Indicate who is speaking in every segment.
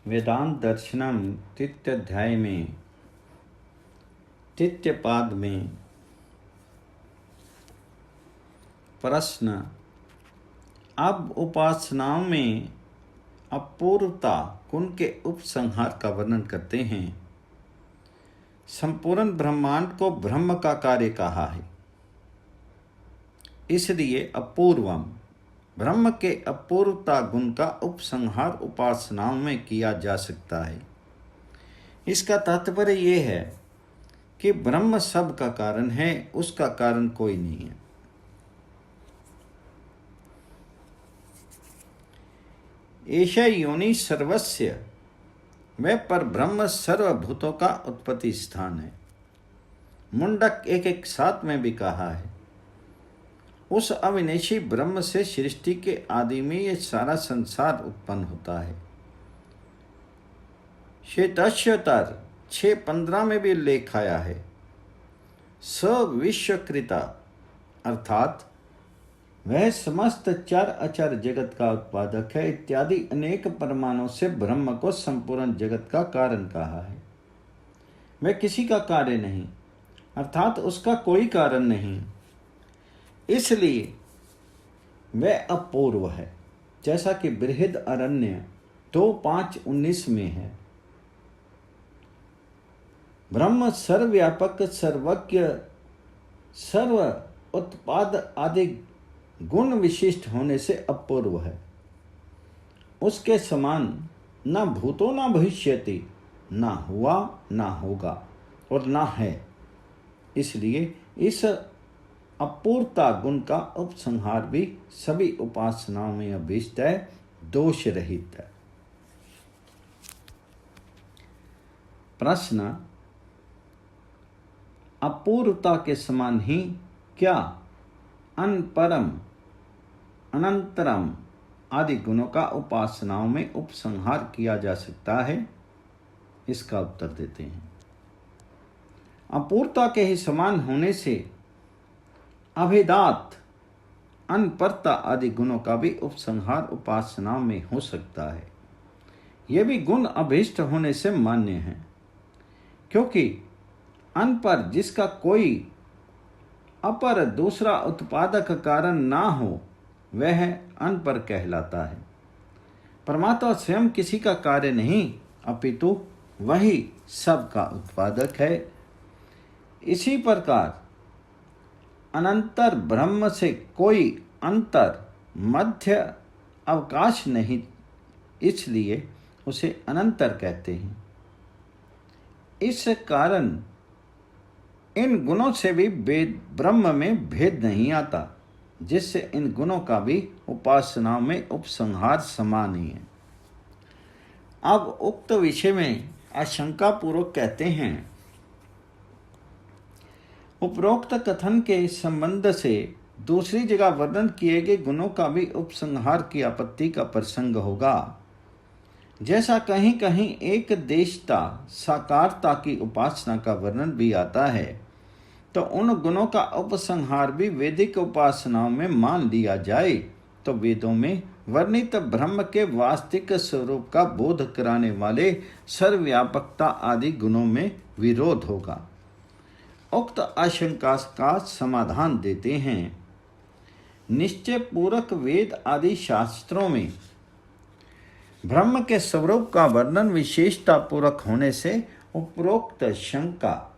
Speaker 1: वेदांत दर्शनम तृतीय अध्याय में तृतीय पाद में प्रश्न। अब उपासनाओं में अपूर्वता गुण के उपसंहार का वर्णन करते हैं। संपूर्ण ब्रह्मांड को ब्रह्म का कार्य कहा है, इसलिए अपूर्वम ब्रह्म के अपूर्वता गुण का उपसंहार उपासनाओं में किया जा सकता है। इसका तात्पर्य यह है कि ब्रह्म सब का कारण है, उसका कारण कोई नहीं है। एष योनि सर्वस्य, वह पर ब्रह्म सर्वभूतों का उत्पत्ति स्थान है। मुंडक 1:7 में भी कहा है, उस अविनाशी ब्रह्म से सृष्टि के आदि में यह सारा संसार उत्पन्न होता है। श्वेताश्वतर 6:15 में भी उल्लेख आया है, स विश्वकृता, अर्थात वह समस्त चर अचर जगत का उत्पादक है इत्यादि अनेक प्रमाणों से ब्रह्म को संपूर्ण जगत का कारण कहा है। वह किसी का कार्य नहीं, अर्थात उसका कोई कारण नहीं, इसलिए वह अपूर्व है। जैसा कि बृहद अरण्य 2:5-19 में है, ब्रह्म सर्वव्यापक सर्वज्ञ सर्व उत्पाद आदि गुण विशिष्ट होने से अपूर्व है। उसके समान न भूतो न भविष्यति, न हुआ न होगा और न है। इसलिए इस अपूर्वता गुण का उपसंहार भी सभी उपासनाओं में अभीष्ट है, दोष रहित है। प्रश्न। अपूर्वता के समान ही क्या अनपरम अनंतरम आदि गुणों का उपासनाओं में उपसंहार किया जा सकता है? इसका उत्तर देते हैं। अपूर्वता के ही समान होने से अभेदात अनपरता आदि गुणों का भी उपसंहार उपासनाओं में हो सकता है। यह भी गुण अभीष्ट होने से मान्य है, क्योंकि अनपर जिसका कोई अपर दूसरा उत्पादक कारण ना हो वह अनपर कहलाता है। परमात्मा स्वयं किसी का कार्य नहीं, अपितु वही सब का उत्पादक है। इसी प्रकार अनंतर ब्रह्म से कोई अंतर मध्य अवकाश नहीं, इसलिए उसे अनंतर कहते हैं। इस कारण इन गुणों से भी ब्रह्म में भेद नहीं आता, जिससे इन गुणों का भी उपासनाओं में उपसंहार समान ही है। अब उक्त विषय में आशंका पूर्वक कहते हैं, उपरोक्त कथन के संबंध से दूसरी जगह वर्णन किए गए गुणों का भी उपसंहार की आपत्ति का प्रसंग होगा। जैसा कहीं कहीं एक देशता साकारता की उपासना का वर्णन भी आता है, तो उन गुणों का उपसंहार भी वैदिक उपासनाओं में मान लिया जाए तो वेदों में वर्णित ब्रह्म के वास्तविक स्वरूप का बोध कराने वाले सर्वव्यापकता आदि गुणों में विरोध होगा। उक्त आशंका का समाधान देते हैं। निश्चय पूर्वक वेद आदि शास्त्रों में ब्रह्म के स्वरूप का वर्णन विशेषता पूर्वक होने से उपरोक्त शंका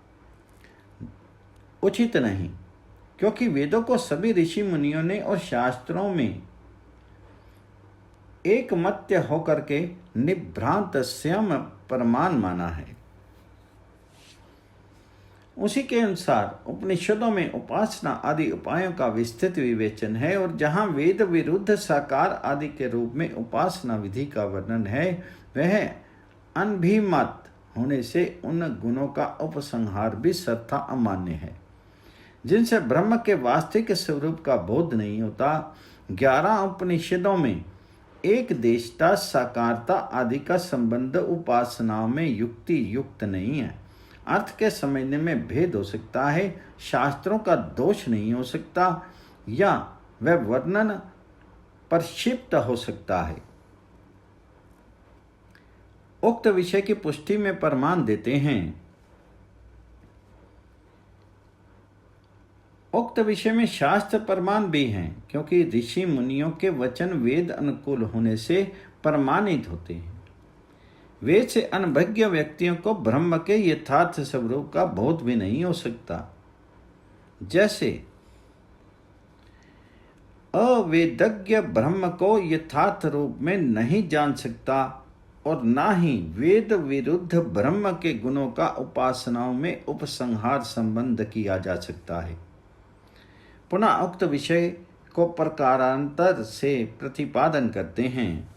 Speaker 1: उचित नहीं, क्योंकि वेदों को सभी ऋषि मुनियों ने और शास्त्रों में एकमत्य होकर के निभ्रांत स्वयं प्रमाण माना है। उसी के अनुसार उपनिषदों में उपासना आदि उपायों का विस्तृत विवेचन है, और जहाँ वेद विरुद्ध साकार आदि के रूप में उपासना विधि का वर्णन है, वह अनभिमत होने से उन गुणों का उपसंहार भी सर्वथा अमान्य है, जिनसे ब्रह्म के वास्तविक स्वरूप का बोध नहीं होता। 11 उपनिषदों में एक देशता साकारता आदि का संबंध उपासनाओं में युक्ति युक्त नहीं है। अर्थ के समझने में भेद हो सकता है, शास्त्रों का दोष नहीं हो सकता, या वह वर्णन प्रक्षिप्त हो सकता है। उक्त विषय की पुष्टि में प्रमाण देते हैं। उक्त विषय में शास्त्र प्रमाण भी हैं, क्योंकि ऋषि मुनियों के वचन वेद अनुकूल होने से प्रमाणित होते हैं। वेद से अनभिज्ञ व्यक्तियों को ब्रह्म के यथार्थ स्वरूप का बोध भी नहीं हो सकता। जैसे अवेदज्ञ ब्रह्म को यथार्थ रूप में नहीं जान सकता और ना ही वेद विरुद्ध ब्रह्म के गुणों का उपासनाओं में उपसंहार संबंध किया जा सकता है। पुनः उक्त विषय को प्रकारांतर से प्रतिपादन करते हैं।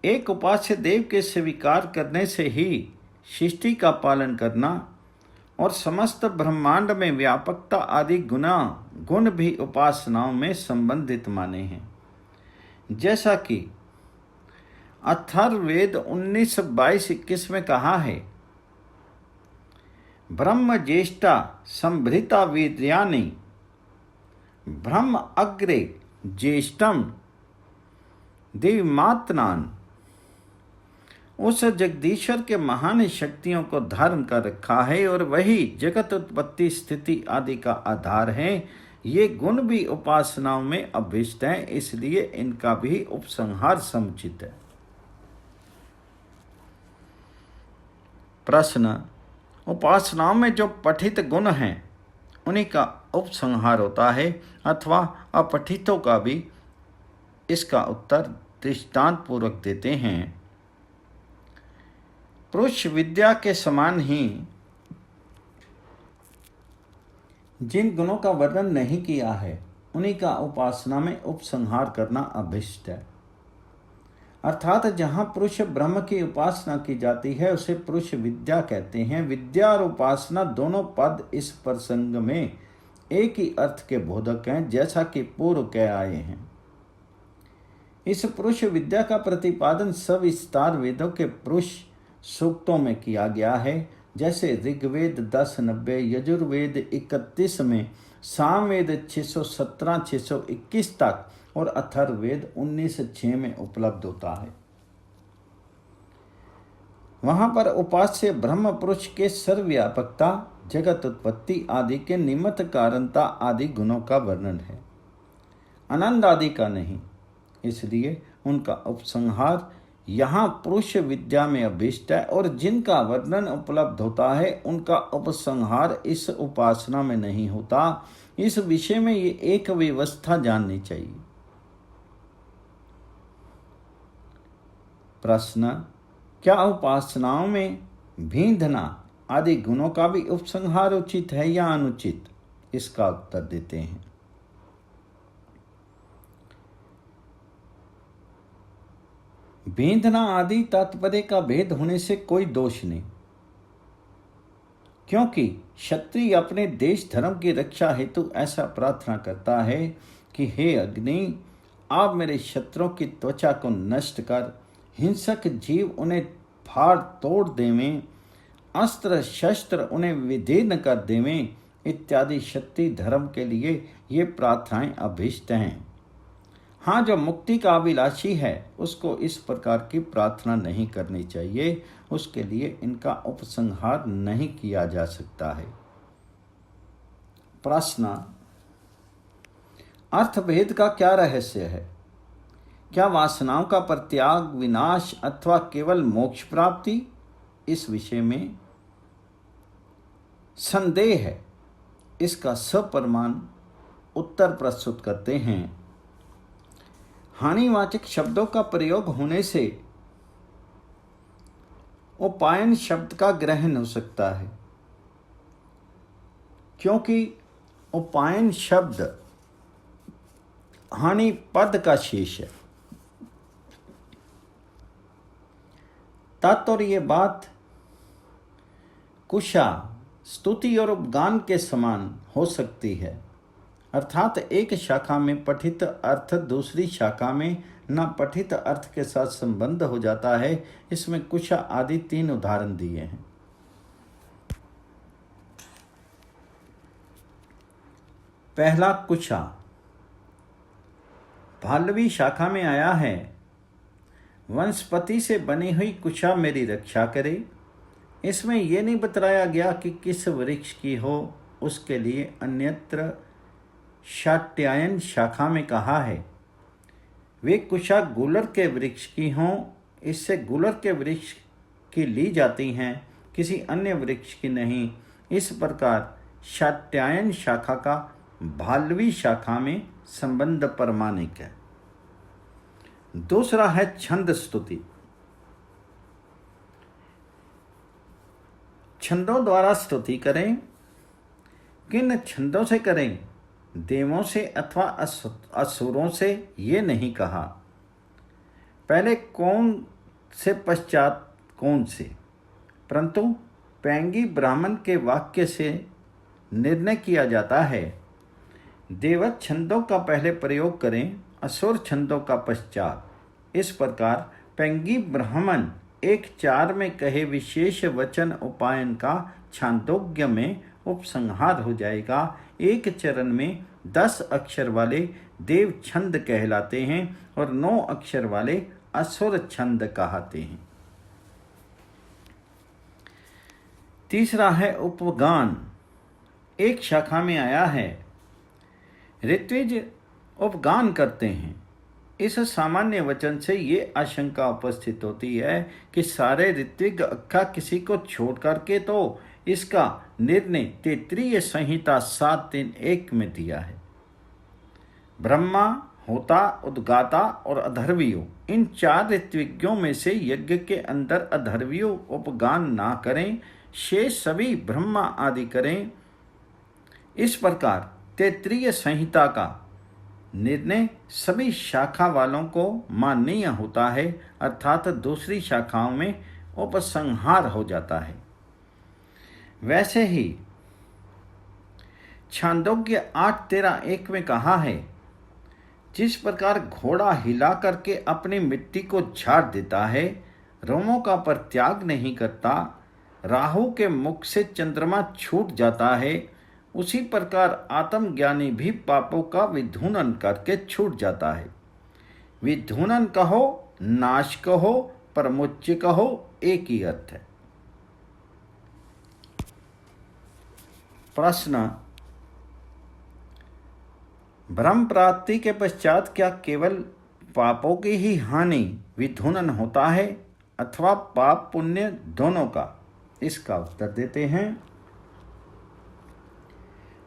Speaker 1: एक उपास्य देव के स्वीकार करने से ही सृष्टि का पालन करना और समस्त ब्रह्मांड में व्यापकता आदि गुण भी उपासनाओं में संबंधित माने हैं। जैसा कि अथर्ववेद 19:22-21 में कहा है, ब्रह्म ज्येष्ठा संभृता वीर्याणि ब्रह्म अग्रे ज्येष्ठम दिव्यमात्नान। उस जगदीश्वर के महान शक्तियों को धारण कर रखा है और वही जगत उत्पत्ति स्थिति आदि का आधार है। ये गुण भी उपासनाओं में अभीष्ट हैं, इसलिए इनका भी उपसंहार समुचित है। प्रश्न, उपासनाओं में जो पठित गुण हैं उन्हीं का उपसंहार होता है अथवा अपठितों का भी? इसका उत्तर दृष्टांत पूर्वक देते हैं। पुरुष विद्या के समान ही जिन गुणों का वर्णन नहीं किया है उन्हीं का उपासना में उपसंहार करना अभिष्ट है। अर्थात जहाँ पुरुष ब्रह्म की उपासना की जाती है उसे पुरुष विद्या कहते हैं। विद्या और उपासना दोनों पद इस प्रसंग में एक ही अर्थ के बोधक हैं, जैसा कि पूर्व कह आए हैं। इस पुरुष विद्या का प्रतिपादन सविस्तार वेदों के पुरुष सूक्तों में किया गया है, जैसे ऋग्वेद 10:90, यजुर्वेद 31 में, सामवेद 617-621 तक और अथर्ववेद 19:6 में उपलब्ध होता है। वहां पर उपास्य ब्रह्म पुरुष के सर्वव्यापकता, जगत उत्पत्ति आदि के निमित्त कारणता आदि गुणों का वर्णन है, आनंद आदि का नहीं। इसलिए उनका उपसंहार यहाँ पुरुष विद्या में अभिष्ट है और जिनका वर्णन उपलब्ध होता है उनका उपसंहार इस उपासना में नहीं होता। इस विषय में ये एक व्यवस्था जाननी चाहिए। प्रश्न, क्या उपासनाओं में भींधना आदि गुणों का भी उपसंहार उचित है या अनुचित? इसका उत्तर देते हैं। भेदना आदि तात्पर्य का भेद होने से कोई दोष नहीं, क्योंकि क्षत्रिय अपने देश धर्म की रक्षा हेतु ऐसा प्रार्थना करता है कि हे अग्नि, आप मेरे शत्रुओं की त्वचा को नष्ट कर, हिंसक जीव उन्हें फाड़ तोड़ देवें, अस्त्र शस्त्र उन्हें विदीर्ण कर देवें इत्यादि क्षत्रिय धर्म के लिए ये प्रार्थनाएं अभिष्ट हैं। हाँ, जो मुक्ति का अभिलाषी है उसको इस प्रकार की प्रार्थना नहीं करनी चाहिए, उसके लिए इनका उपसंहार नहीं किया जा सकता है। प्रश्न, अर्थभेद का क्या रहस्य है? क्या वासनाओं का परित्याग, विनाश अथवा केवल मोक्ष प्राप्ति? इस विषय में संदेह है। इसका सप्रमाण उत्तर प्रस्तुत करते हैं। हानिवाचक शब्दों का प्रयोग होने से उपायन शब्द का ग्रहण हो सकता है, क्योंकि उपायन शब्द हानि पद का शेष है। तात्पर्य बात कुशा, स्तुति और उपगान के समान हो सकती है, अर्थात एक शाखा में पठित अर्थ दूसरी शाखा में न पठित अर्थ के साथ संबंध हो जाता है। इसमें कुशा आदि 3 उदाहरण दिए हैं। पहला कुशा, भालवी शाखा में आया है, वंशपति से बनी हुई कुशा मेरी रक्षा करे। इसमें यह नहीं बतलाया गया कि किस वृक्ष की हो, उसके लिए अन्यत्र शात्यायन शाखा में कहा है वे कुशा गुलर के वृक्ष की हों, इससे गुलर के वृक्ष की ली जाती हैं, किसी अन्य वृक्ष की नहीं। इस प्रकार शात्यायन शाखा का भालवी शाखा में संबंध प्रमाणिक है। दूसरा है छंद स्तुति। छंदों द्वारा स्तुति करें। किन छंदों से करें? देवों से अथवा असुरों से ये नहीं कहा। पहले कौन से पश्चात कौन से, परंतु पैंगी ब्राह्मण के वाक्य से निर्णय किया जाता है। देवत छंदों का पहले प्रयोग करें, असुर छंदों का पश्चात। इस प्रकार पैंगी ब्राह्मण 1:4 में कहे विशेष वचन उपायन का छांदोग्य में उपसंहार हो जाएगा। एक चरण में 10 अक्षर वाले देव छंद कहलाते हैं और 9 अक्षर वाले असुर छंद कहते हैं। तीसरा है उपगान। एक शाखा में आया है, ऋत्विज उपगान करते हैं। इस सामान्य वचन से ये आशंका उपस्थित होती है कि सारे ऋत्विक अक्खा किसी को छोड़ करके तो इसका निर्णय तैत्तिरीय संहिता 7:3:1 में दिया है। ब्रह्मा, होता, उद्गाता और अधर्वियों, इन 4 ऋत्विज्ञों में से यज्ञ के अंदर अधर्वियों उपगान ना करें, शेष सभी ब्रह्मा आदि करें। इस प्रकार तैत्तिरीय संहिता का निर्णय सभी शाखा वालों को माननीय होता है, अर्थात दूसरी शाखाओं में उपसंहार हो जाता है। वैसे ही छांदोग्य 8:13:1 में कहा है, जिस प्रकार घोड़ा हिला करके अपनी मिट्टी को झाड़ देता है, रोमों का परित्याग नहीं करता, राहु के मुख से चंद्रमा छूट जाता है, उसी प्रकार आत्मज्ञानी भी पापों का विधूनन करके छूट जाता है। विधूनन कहो, नाश कहो, परमोच्च कहो, एक ही अर्थ है। प्रश्न, ब्रह्म प्राप्ति के पश्चात क्या केवल पापों की ही हानि विधूनन होता है अथवा पाप पुण्य दोनों का? इसका उत्तर देते हैं।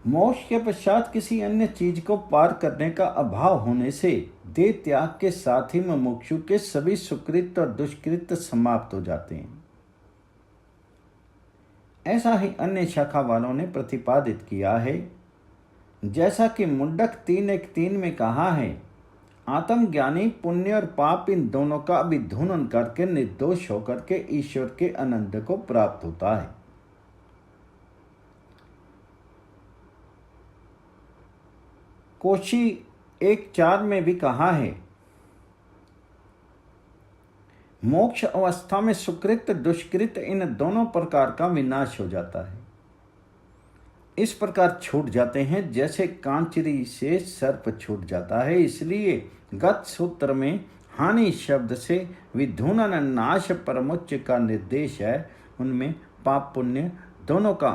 Speaker 1: मोक्ष के पश्चात किसी अन्य चीज को पार करने का अभाव होने से देह त्याग के साथ ही मुमुक्षु के सभी सुकृत और दुष्कृत समाप्त हो जाते हैं। ऐसा ही अन्य शाखा वालों ने प्रतिपादित किया है। जैसा कि मुंडक 3:1:3 में कहा है, आत्मज्ञानी पुण्य और पाप इन दोनों का विधूनन करके निर्दोष होकर के ईश्वर के आनंद को प्राप्त होता है। कोशी 1:4 में भी कहा है, मोक्ष अवस्था में सुकृत दुष्कृत इन दोनों प्रकार का विनाश हो जाता है। इस प्रकार छूट जाते हैं जैसे कांचरी से सर्प छूट जाता है। इसलिए गत सूत्र में हानि शब्द से विधूनन नाश परमोच्च का निर्देश है। उनमें पाप पुण्य दोनों का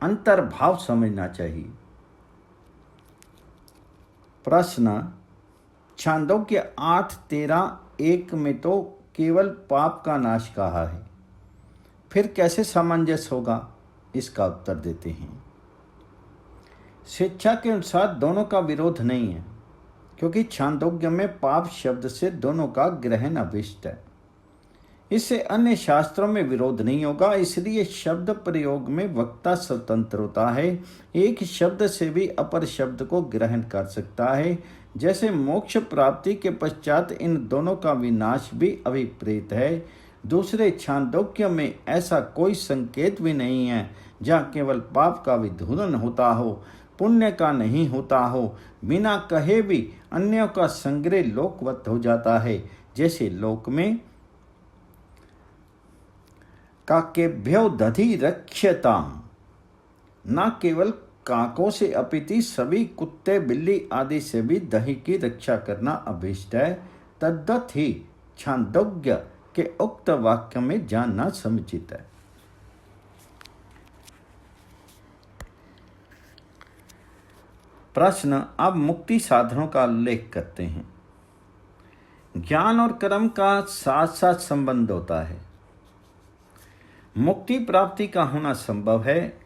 Speaker 1: अंतर्भाव समझना चाहिए। प्रश्न, छांदोग्य 8:13:1 में तो केवल पाप का नाश कहा है, फिर कैसे सामंजस्य होगा? इसका उत्तर देते हैं। शिक्षा के अनुसार दोनों का विरोध नहीं है, क्योंकि छांदोग्य में पाप शब्द से दोनों का ग्रहण अभिष्ट है। इससे अन्य शास्त्रों में विरोध नहीं होगा। इसलिए शब्द प्रयोग में वक्ता स्वतंत्र होता है, एक शब्द से भी अपर शब्द को ग्रहण कर सकता है। जैसे मोक्ष प्राप्ति के पश्चात इन दोनों का विनाश भी अभिप्रेत है। दूसरे छांदोग्य में ऐसा कोई संकेत भी नहीं है जहाँ केवल पाप का विधूनन होता हो, पुण्य का नहीं होता हो। बिना कहे भी अन्यों का संग्रह लोकवत हो जाता है। जैसे लोक में काकेभ्यो दधि रक्ष्यताम, न केवल काकों से अपितु सभी कुत्ते बिल्ली आदि से भी दही की रक्षा करना अभीष्ट है, तद्वत ही छांदोग्य के उक्त वाक्य में जानना समुचित है। प्रश्न अब मुक्ति साधनों का उल्लेख करते हैं। ज्ञान और कर्म का साथ साथ संबंध होता है। मुक्ति प्राप्ति का होना संभव है।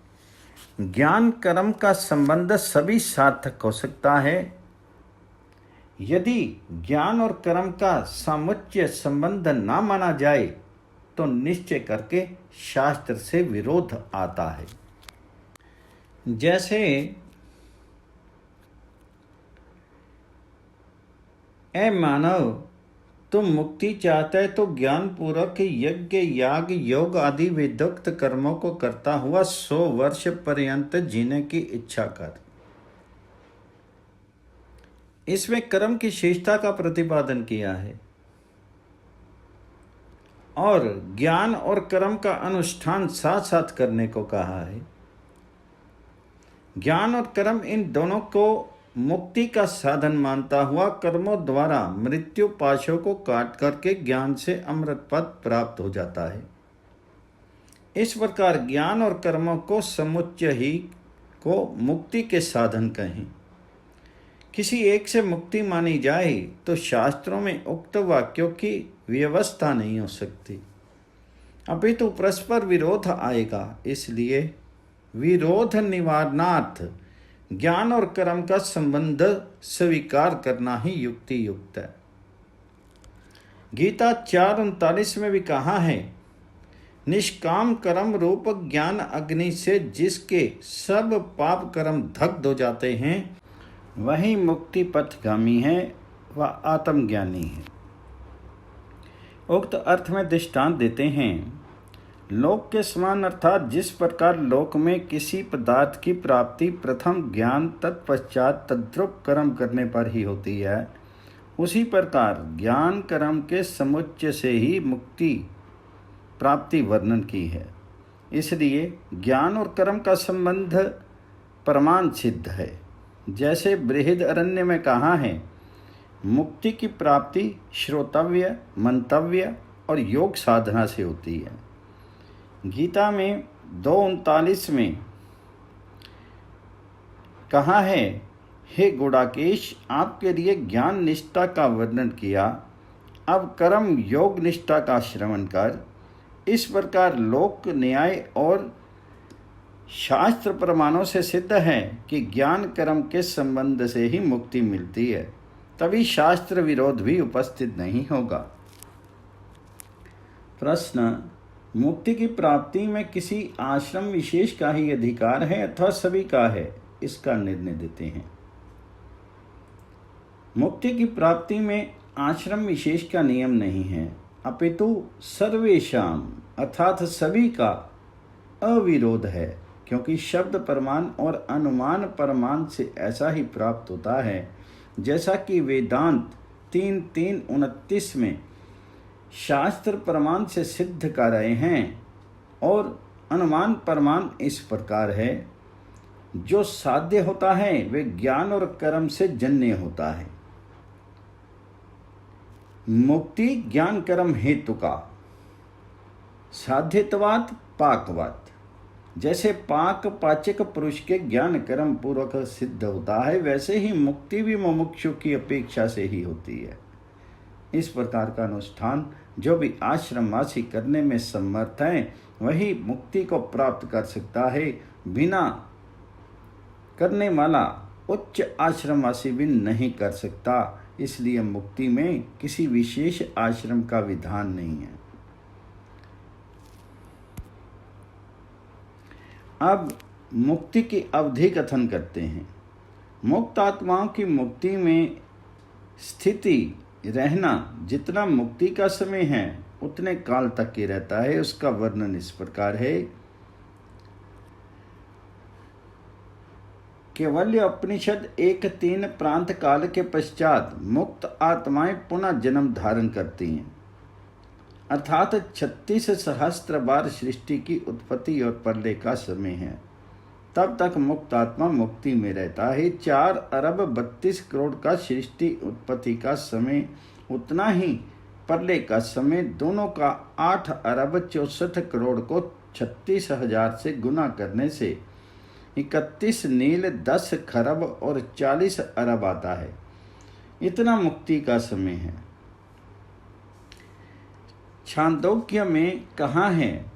Speaker 1: ज्ञान कर्म का संबंध सभी सार्थक हो सकता है। यदि ज्ञान और कर्म का सामुच्य संबंध ना माना जाए तो निश्चय करके शास्त्र से विरोध आता है। जैसे ए मानव, तुम मुक्ति चाहते है तो ज्ञान पूर्वक यज्ञ याग योग आदि विदुक्त कर्मों को करता हुआ 100 वर्ष पर्यंत जीने की इच्छा कर। इसमें कर्म की श्रेष्ठता का प्रतिपादन किया है और ज्ञान और कर्म का अनुष्ठान साथ साथ करने को कहा है। ज्ञान और कर्म इन दोनों को मुक्ति का साधन मानता हुआ कर्मों द्वारा मृत्यु पाशों को काट करके ज्ञान से अमृत पद प्राप्त हो जाता है। इस प्रकार ज्ञान और कर्मों को समुच्चय ही को मुक्ति के साधन कहें। किसी एक से मुक्ति मानी जाए तो शास्त्रों में उक्त वाक्यों की व्यवस्था नहीं हो सकती, अपितु परस्पर विरोध आएगा। इसलिए विरोध निवारणार्थ ज्ञान और कर्म का संबंध स्वीकार करना ही युक्ति युक्त है। गीता 4:39 में भी कहा है, निष्काम कर्म रूप ज्ञान अग्नि से जिसके सब पाप कर्म दग्ध हो जाते हैं वही मुक्ति पथगामी है, वह आत्मज्ञानी है। उक्त अर्थ में दृष्टांत देते हैं, लोक के समान अर्थात जिस प्रकार लोक में किसी पदार्थ की प्राप्ति प्रथम ज्ञान तत्पश्चात तद्रूप कर्म करने पर ही होती है, उसी प्रकार ज्ञान कर्म के समुच्चय से ही मुक्ति प्राप्ति वर्णन की है। इसलिए ज्ञान और कर्म का संबंध प्रमाण सिद्ध है। जैसे बृहदारण्य में कहा है, मुक्ति की प्राप्ति श्रोतव्य, मंतव्य और योग साधना से होती है। गीता में 2:39 में कहा है, हे गुडाकेश, आपके लिए ज्ञान निष्ठा का वर्णन किया, अब कर्म योग निष्ठा का श्रवण कर। इस प्रकार लोक न्याय और शास्त्र प्रमाणों से सिद्ध है कि ज्ञान कर्म के संबंध से ही मुक्ति मिलती है, तभी शास्त्र विरोध भी उपस्थित नहीं होगा। प्रश्न, मुक्ति की प्राप्ति में किसी आश्रम विशेष का ही अधिकार है अथवा सभी का है, इसका निर्णय देते हैं। मुक्ति की प्राप्ति में आश्रम विशेष का नियम नहीं है, अपितु सर्वेशाम अर्थात सभी का अविरोध है, क्योंकि शब्द प्रमाण और अनुमान प्रमाण से ऐसा ही प्राप्त होता है, जैसा कि वेदांत 3:3-29 में शास्त्र प्रमाण से सिद्ध कर रहे हैं। और अनुमान प्रमाण इस प्रकार है, जो साध्य होता है वे ज्ञान और कर्म से जन्य होता है। मुक्ति ज्ञान कर्म हेतु का साध्यत्वात् पाकवाद। जैसे पाक पाचक पुरुष के ज्ञान कर्म पूर्वक सिद्ध होता है, वैसे ही मुक्ति भी मुमुक्षु की अपेक्षा से ही होती है। इस प्रकार का अनुष्ठान जो भी आश्रमवासी करने में समर्थ है वही मुक्ति को प्राप्त कर सकता है, बिना करने वाला उच्च आश्रमवासी भी नहीं कर सकता। इसलिए मुक्ति में किसी विशेष आश्रम का विधान नहीं है। अब मुक्ति की अवधि कथन करते हैं। मुक्त आत्माओं की मुक्ति में स्थिति रहना जितना मुक्ति का समय है उतने काल तक के रहता है। उसका वर्णन इस प्रकार है, केवल्य उपनिषद 1:3 प्रांत काल के पश्चात मुक्त आत्माएं पुनः जन्म धारण करती हैं, अर्थात 36 सहस्त्र बार सृष्टि की उत्पत्ति और प्रलय का समय है। तब तक मुक्त आत्मा मुक्ति में रहता है। 4 अरब 32 करोड़ का सृष्टि उत्पत्ति का समय, उतना ही प्रलय का समय, दोनों का 8 अरब 64 करोड़ को 36,000 से गुना करने से 31 नील 10 खरब और 40 अरब आता है। इतना मुक्ति का समय है। छांदोग्य में कहा है,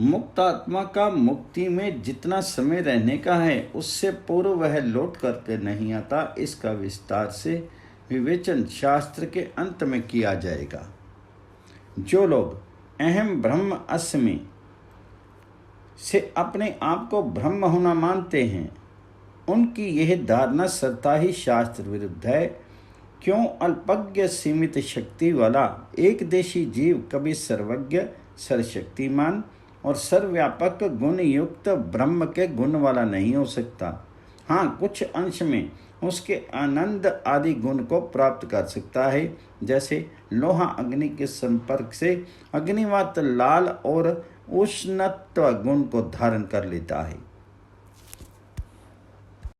Speaker 1: मुक्त आत्मा का मुक्ति में जितना समय रहने का है उससे पूर्व वह लौट करके नहीं आता। इसका विस्तार से विवेचन शास्त्र के अंत में किया जाएगा। जो लोग अहम ब्रह्म अस्मि से अपने आप को ब्रह्म होना मानते हैं, उनकी यह धारणा सरता ही शास्त्र विरुद्ध है। क्यों अल्पज्ञ सीमित शक्ति वाला एक देशी जीव कभी सर्वज्ञ, सर्वशक्तिमान और सर्वव्यापक गुण युक्त ब्रह्म के गुण वाला नहीं हो सकता। हाँ, कुछ अंश में उसके आनंद आदि गुण को प्राप्त कर सकता है। जैसे लोहा अग्नि के संपर्क से अग्निवत लाल और उष्णत्व गुण को धारण कर लेता है।